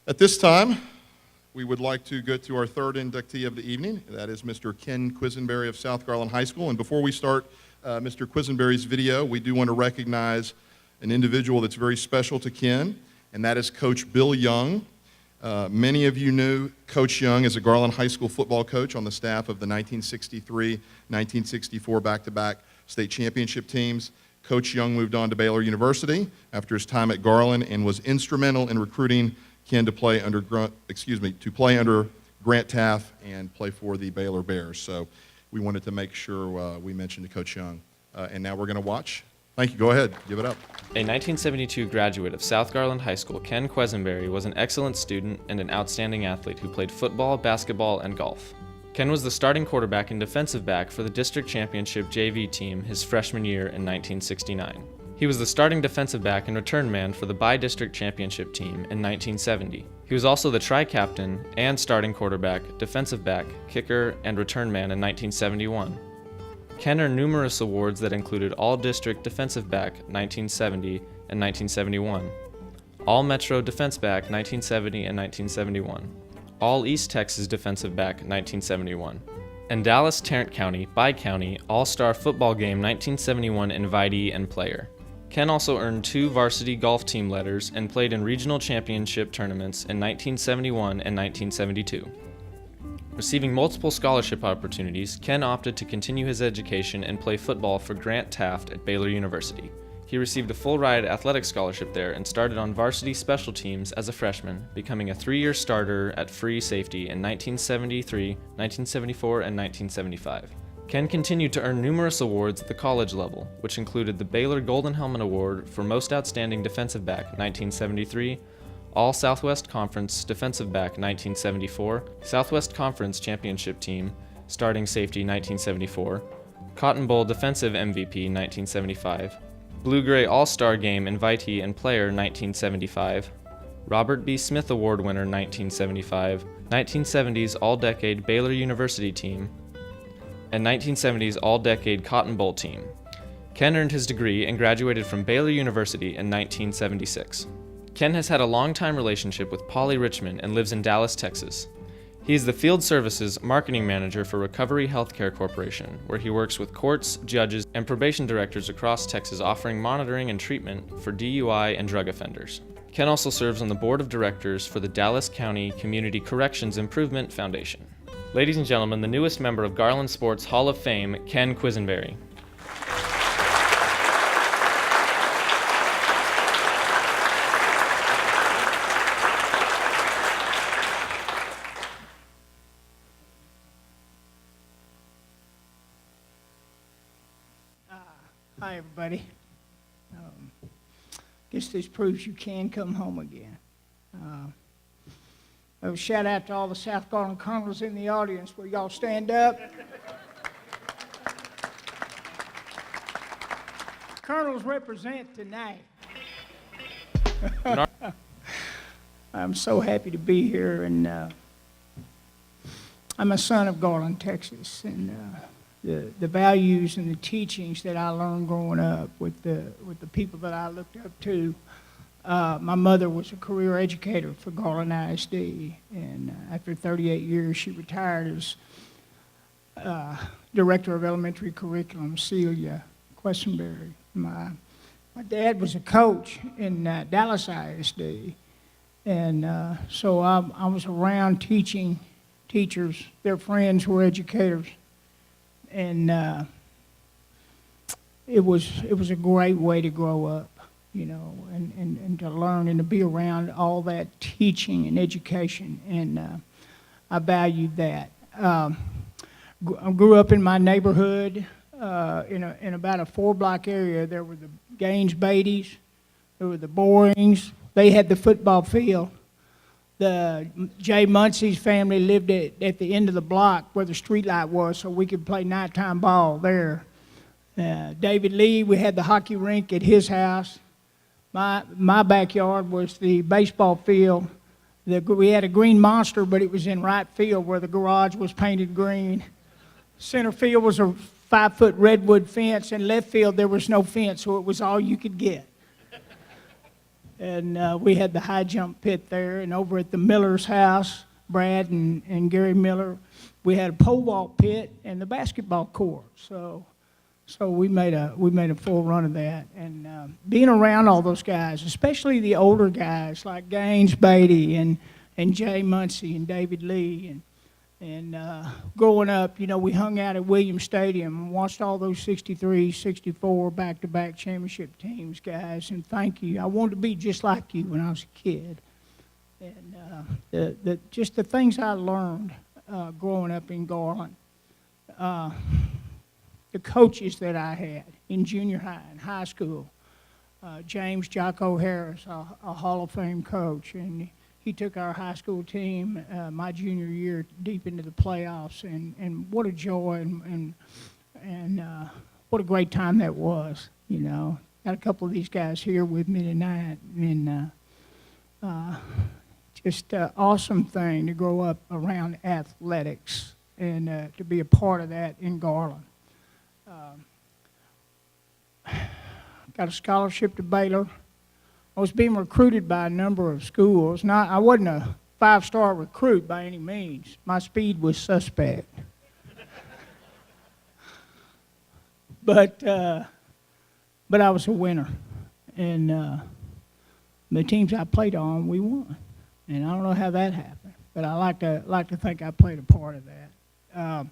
At this time, we would like to go to our third inductee of the evening. That is Mr. Ken Quesenberry of South Garland High School. And before we start Mr. Quesenberry's video, we do want to recognize an individual that's very special to Ken, and that is Coach Bill Young. Many of you knew Coach Young as a Garland High School football coach on the staff of the 1963-1964 back-to-back state championship teams. Coach Young moved on to Baylor University after his time at Garland and was instrumental in recruiting Ken to play under Grant Taft and play for the Baylor Bears. So we wanted to make sure we mentioned to Coach Young. And now we're going to watch. Thank you. Go ahead. Give it up. A 1972 graduate of South Garland High School, Ken Quesenberry was an excellent student and an outstanding athlete who played football, basketball, and golf. Ken was the starting quarterback and defensive back for the district championship JV team his freshman year in 1969. He was the starting defensive back and return man for the bi-district championship team in 1970. He was also the tri-captain and starting quarterback, defensive back, kicker, and return man in 1971. Ken earned numerous awards that included All-District Defensive Back 1970 and 1971, All-Metro Defense Back 1970 and 1971, All-East Texas Defensive Back 1971, and Dallas Tarrant County Bi-County All-Star Football Game 1971 invitee and player. Ken also earned 2 varsity golf team letters and played in regional championship tournaments in 1971 and 1972. Receiving multiple scholarship opportunities, Ken opted to continue his education and play football for Grant Taft at Baylor University. He received a full-ride athletic scholarship there and started on varsity special teams as a freshman, becoming a 3-year starter at free safety in 1973, 1974, and 1975. Ken continued to earn numerous awards at the college level, which included the Baylor Golden Helmet Award for Most Outstanding Defensive Back 1973, All-Southwest Conference Defensive Back 1974, Southwest Conference Championship Team, Starting Safety 1974, Cotton Bowl Defensive MVP 1975, Blue-Gray All-Star Game Invitee and Player 1975, Robert B. Smith Award Winner 1975, 1970s All-Decade Baylor University Team, and 1970s All-Decade Cotton Bowl Team. Ken earned his degree and graduated from Baylor University in 1976. Ken has had a long-time relationship with Polly Richmond and lives in Dallas, Texas. He is the Field Services Marketing Manager for Recovery Healthcare Corporation, where he works with courts, judges, and probation directors across Texas offering monitoring and treatment for DUI and drug offenders. Ken also serves on the Board of Directors for the Dallas County Community Corrections Improvement Foundation. Ladies and gentlemen, the newest member of Garland Sports Hall of Fame, Ken Quesenberry. Hi, everybody. Guess this proves you can come home again. A shout out to all the South Garland Colonels in the audience. Will y'all stand up? Colonels represent tonight. I'm so happy to be here, and I'm a son of Garland, Texas, and the values and the teachings that I learned growing up with the people that I looked up to. My mother was a career educator for Garland ISD, and after 38 years, she retired as Director of Elementary Curriculum, Celia Quesenberry. My dad was a coach in Dallas ISD, and so I was around teaching teachers. Their friends were educators. And it was a great way to grow up, you know, and to learn and to be around all that teaching and education, and I valued that. I grew up in my neighborhood in about a 4-block area. There were the Gaines Beatties, there were the Borings. They had the football field. The Jay Muncie's family lived at the end of the block where the street light was, so we could play nighttime ball there. David Lee, we had the hockey rink at his house. My backyard was the baseball field. We had a green monster, but it was in right field where the garage was painted green. Center field was a 5-foot redwood fence. In left field, there was no fence, so it was all you could get. And we had the high jump pit there, and over at the Miller's house, Brad and Gary Miller, we had a pole vault pit and the basketball court. So we made a full run of that. And being around all those guys, especially the older guys like Gaines Beatty and Jay Muncie and David Lee, and growing up, you know, we hung out at Williams Stadium and watched all those 63, 64 back-to-back championship teams, guys. And thank you. I wanted to be just like you when I was a kid. And just the things I learned growing up in Garland, the coaches that I had in junior high and high school, James Jocko Harris, a Hall of Fame coach, and he took our high school team my junior year deep into the playoffs, and what a joy and what a great time that was. You know, got a couple of these guys here with me tonight, and just an awesome thing to grow up around athletics and to be a part of that in Garland. Got a scholarship to Baylor. I was being recruited by a number of schools. I wasn't a five-star recruit by any means. My speed was suspect. But I was a winner. And the teams I played on, we won. And I don't know how that happened, but I like to think I played a part of that.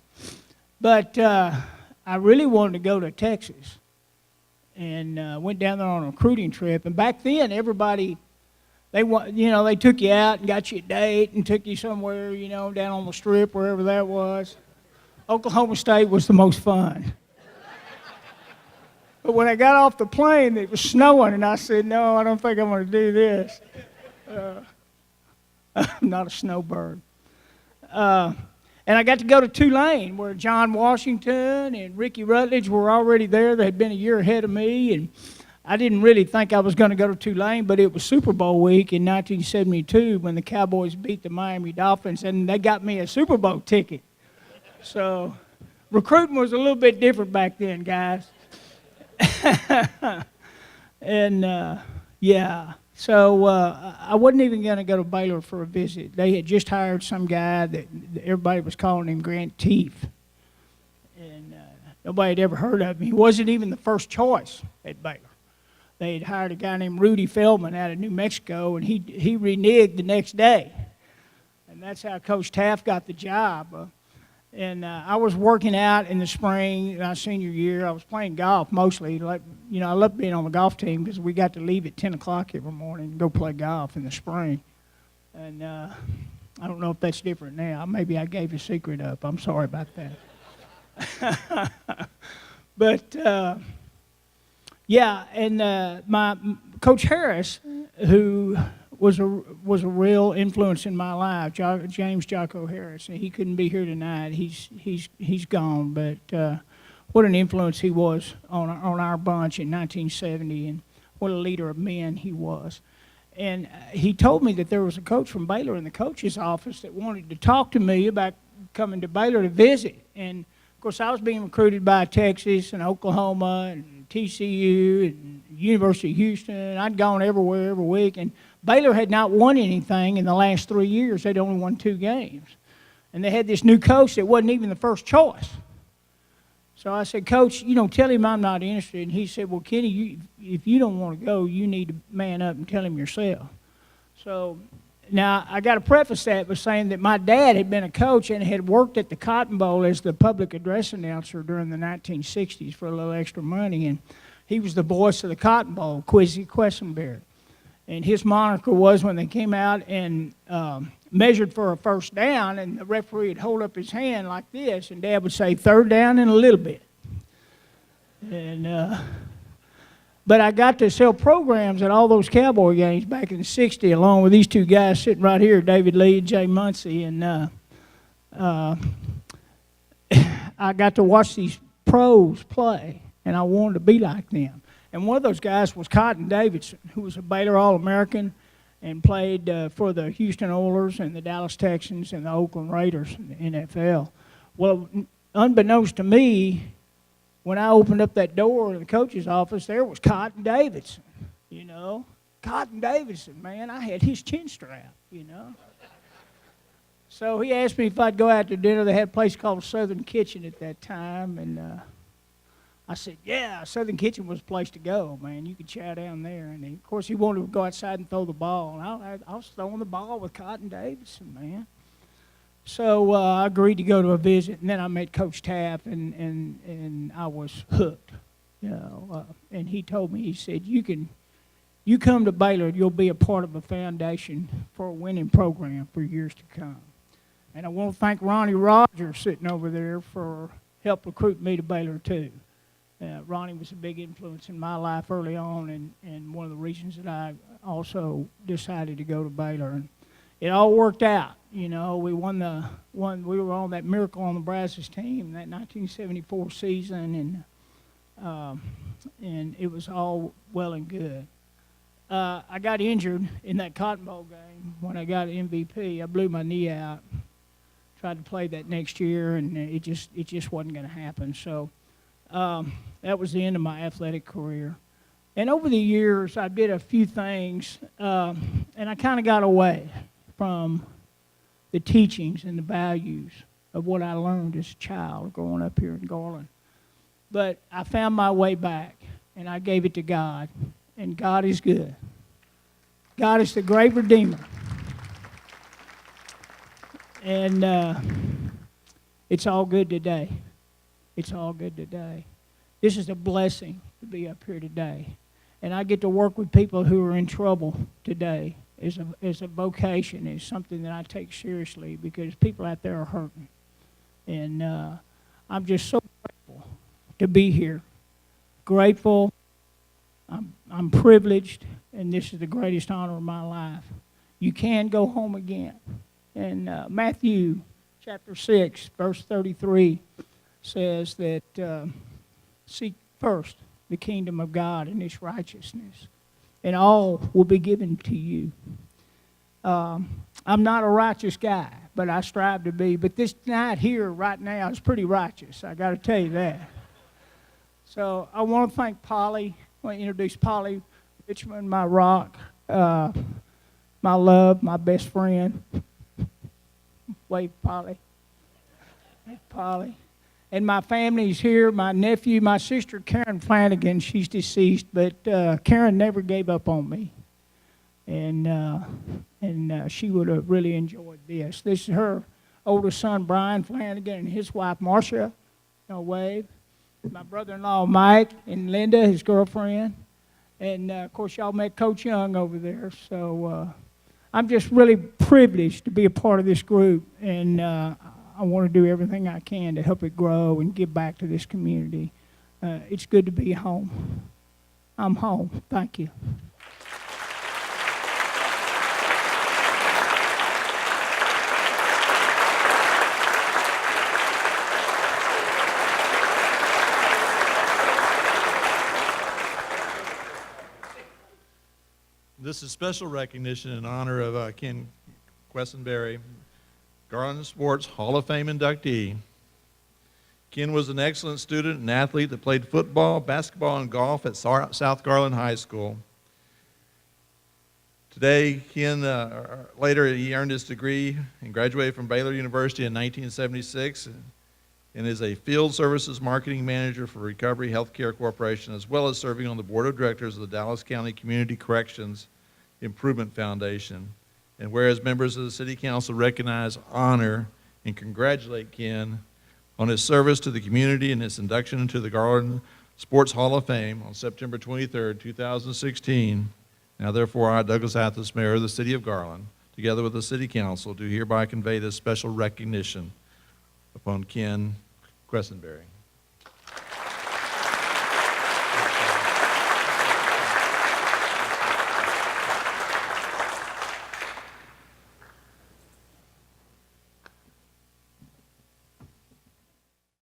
But I really wanted to go to Texas, and went down there on a recruiting trip. And back then, everybody, they took you out and got you a date and took you somewhere, you know, down on the strip, wherever that was. Oklahoma State was the most fun. But when I got off the plane, it was snowing, and I said, no, I don't think I'm going to do this. I'm not a snowbird. And I got to go to Tulane, where John Washington and Ricky Rutledge were already there. They had been a year ahead of me, and I didn't really think I was going to go to Tulane, but it was Super Bowl week in 1972 when the Cowboys beat the Miami Dolphins, and they got me a Super Bowl ticket. So recruiting was a little bit different back then, guys. And, yeah. So I wasn't even going to go to Baylor for a visit. They had just hired some guy that everybody was calling him Grant Teef. And nobody had ever heard of him. He wasn't even the first choice at Baylor. They had hired a guy named Rudy Feldman out of New Mexico, and he reneged the next day. And that's how Coach Taft got the job. And I was working out in the spring, my senior year. I was playing golf mostly. Like, you know, I loved being on the golf team because we got to leave at 10 o'clock every morning and go play golf in the spring. And I don't know if that's different now. Maybe I gave a secret up. I'm sorry about that. But, yeah, and my Coach Harris, who was a real influence in my life, James Jocko Harris. And he couldn't be here tonight. He's gone, but what an influence he was on our bunch in 1970, and what a leader of men he was. And he told me that there was a coach from Baylor in the coach's office that wanted to talk to me about coming to Baylor to visit. And of course, I was being recruited by Texas and Oklahoma and TCU and University of Houston. I'd gone everywhere every week, and Baylor had not won anything in the last 3 years. They'd only won 2 games. And they had this new coach that wasn't even the first choice. So I said, Coach, you know, tell him I'm not interested. And he said, well, Kenny, if you don't want to go, you need to man up and tell him yourself. So now I got to preface that by saying that my dad had been a coach and had worked at the Cotton Bowl as the public address announcer during the 1960s for a little extra money. And he was the voice of the Cotton Bowl, Quesenberry. And his moniker was when they came out and measured for a first down, and the referee would hold up his hand like this, and Dad would say, 3rd down and a little bit. And but I got to sell programs at all those Cowboy games back in the 60s, along with these 2 guys sitting right here, David Lee and Jay Muncie. And I got to watch these pros play, and I wanted to be like them. And one of those guys was Cotton Davidson, who was a Baylor All-American and played for the Houston Oilers and the Dallas Texans and the Oakland Raiders in the NFL. Well, unbeknownst to me, when I opened up that door in the coach's office, there was Cotton Davidson, you know. Cotton Davidson, man. I had his chin strap, you know. So he asked me if I'd go out to dinner. They had a place called Southern Kitchen at that time, and I said, yeah, Southern Kitchen was the place to go, man. You could chow down there. And of course, he wanted to go outside and throw the ball. And I was throwing the ball with Cotton Davidson, man. So I agreed to go to a visit, and then I met Coach Tapp, and I was hooked, you know. And he told me, he said, you come to Baylor, you'll be a part of a foundation for a winning program for years to come. And I want to thank Ronnie Rogers sitting over there for help recruit me to Baylor too. Ronnie was a big influence in my life early on, and one of the reasons that I also decided to go to Baylor. And it all worked out, you know. We won we were on that Miracle on the Brazos team that 1974 season, and it was all well and good. I got injured in that Cotton Bowl game when I got MVP. I blew my knee out. Tried to play that next year, and it just wasn't going to happen. So that was the end of my athletic career. And over the years, I did a few things, and I kind of got away from the teachings and the values of what I learned as a child growing up here in Garland. But I found my way back, and I gave it to God, and God is good. God is the great Redeemer. And it's all good today. It's all good today. This is a blessing to be up here today. And I get to work with people who are in trouble today as a vocation, is something that I take seriously because people out there are hurting. And I'm just so grateful to be here. Grateful. I'm privileged, and this is the greatest honor of my life. You can go home again. And Matthew chapter 6, verse 33 says that seek first the kingdom of God and His righteousness, and all will be given to you. I'm not a righteous guy, but I strive to be. But this night here right now is pretty righteous. I got to tell you that. So I want to thank Polly. I want to introduce Polly Richmond, my rock, my love, my best friend. Wave, Polly. Polly. And my family's here. My nephew, my sister, Karen Flanagan, she's deceased, but Karen never gave up on me. And she would have really enjoyed this. This is her oldest son, Brian Flanagan, and his wife, Marcia. Wave. My brother-in-law, Mike, and Linda, his girlfriend. And, of course, y'all met Coach Young over there. So I'm just really privileged to be a part of this group, and I want to do everything I can to help it grow and give back to this community. It's good to be home. I'm home. Thank you. This is special recognition in honor of Ken Quesenberry, Garland Sports Hall of Fame inductee. Ken was an excellent student and athlete that played football, basketball, and golf at South Garland High School. Today, Ken, later he earned his degree and graduated from Baylor University in 1976 and is a field services marketing manager for Recovery Healthcare Corporation, as well as serving on the board of directors of the Dallas County Community Corrections Improvement Foundation. And whereas members of the City Council recognize, honor, and congratulate Ken on his service to the community and his induction into the Garland Sports Hall of Fame on September 23rd, 2016. Now therefore, I, Douglas Athos, Mayor of the City of Garland, together with the City Council, do hereby convey this special recognition upon Ken Quesenberry.